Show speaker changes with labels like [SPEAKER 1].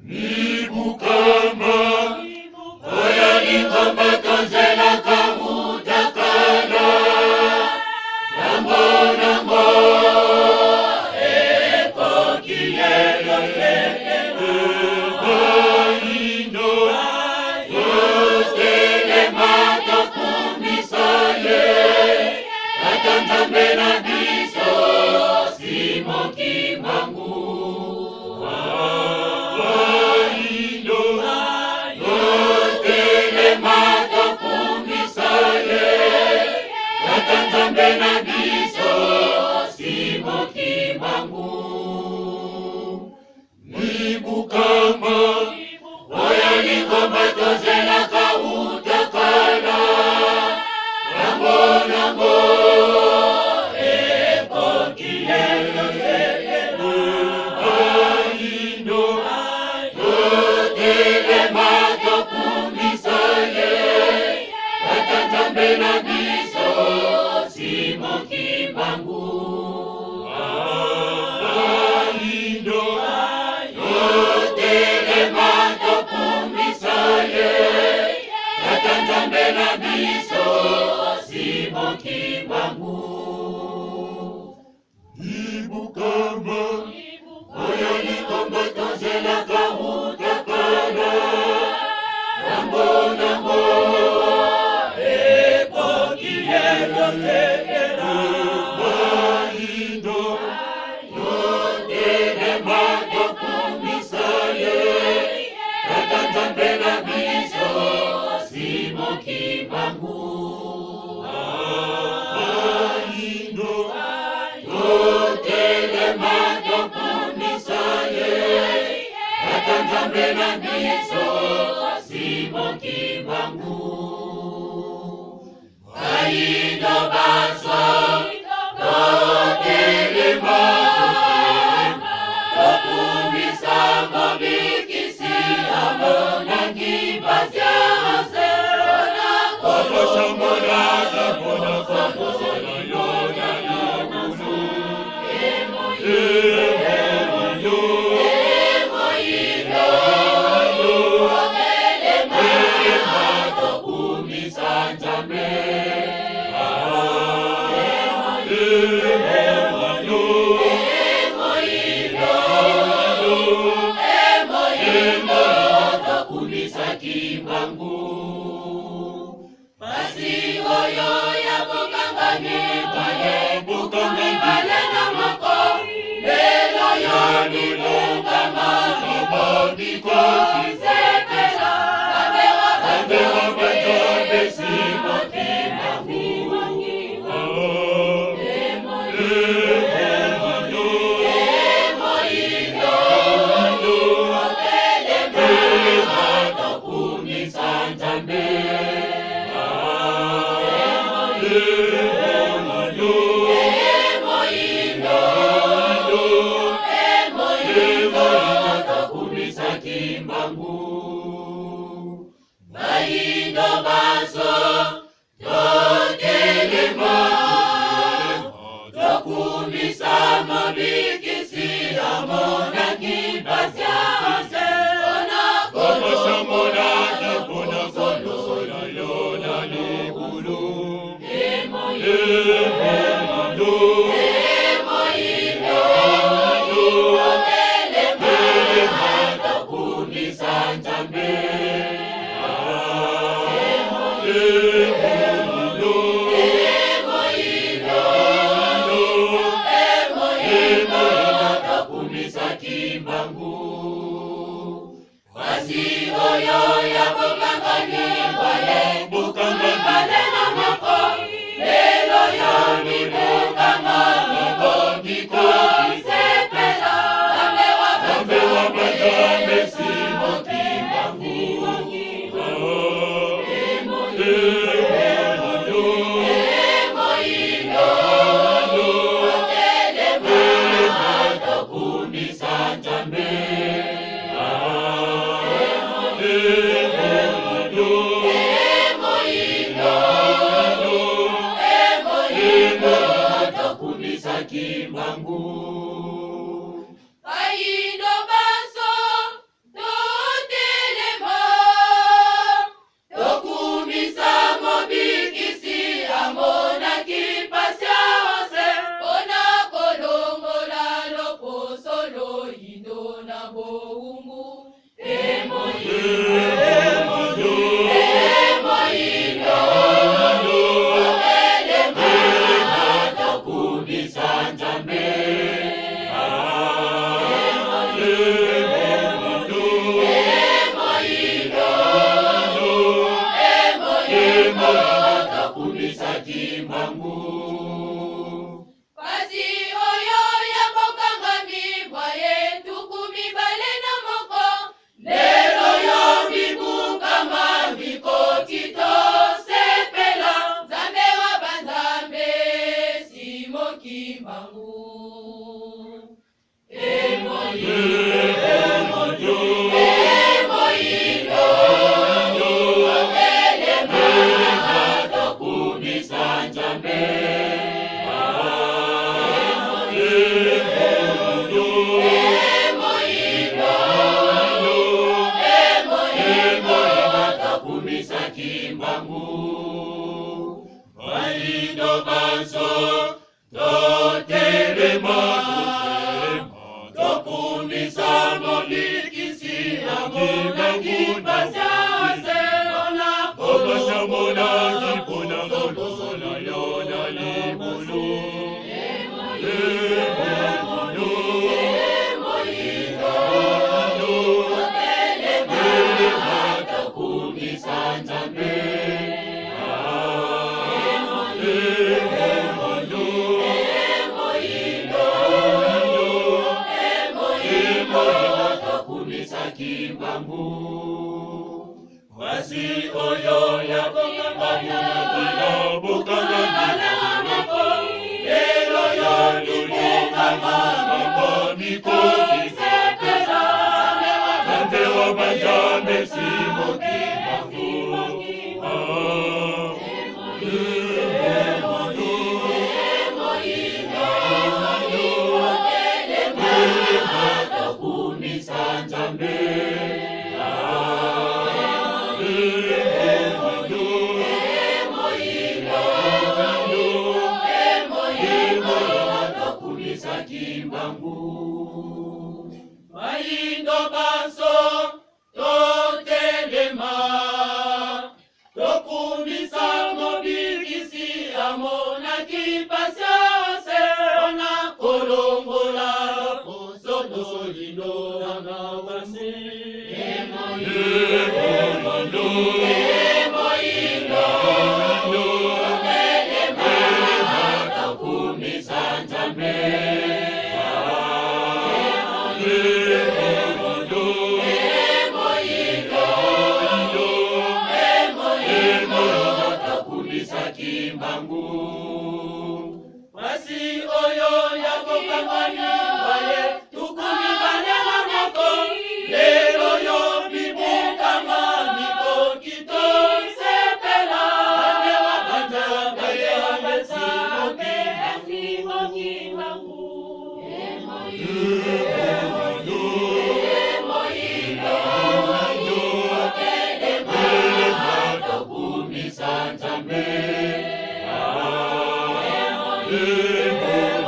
[SPEAKER 1] Ibukama, oya likomba tonzela kamutakala. Nambo nambo, eko kiyelo sekelo. Baino, yotele mato kumisaye. Katanzambe na biso, simo kimangu. Na biso simo kimangu. Ibukama, oya likomba tonzela kautakala. Nambo nambo, eko kiyelo sekelo. Baino, yotele mato kumisaye. Katanzambe na biso simo kimangu. Baino, yotele mato kumisaye. Katanzambe na biso simo kimangu. Ibukama, oya likomba tonzela kautakala. Nambo nambo, eko kiyelo sekelo. Baino, yotele mato kumisaye. Katanzambe na biso simo kimangu. Baino, yotele mato kumisaye. Katanzambe na biso simo kimangu. Baino baso, yotele mato kumisa mabikisi amona kibasya ase. Kono shamona kibona famosola yona yagunu. Basi oyo ya bukangani baye bukangi bale na mako. Lelo yo ni bukama ni bondi kwa kisepela. Abewa bajobe simo kimangu. Baino baso, yotele mato kumisa mabikisi amona kibasya ase. Kono shamona kibona famosola yona ligulu. Basi oyo ya bukangani baye bukangi bale na mako. Lelo yo ni bukangani bondi kwa kisepela. Abewa bajobe simo kimangu.
[SPEAKER 2] Baino baso,
[SPEAKER 1] kimbangu.
[SPEAKER 2] Amen.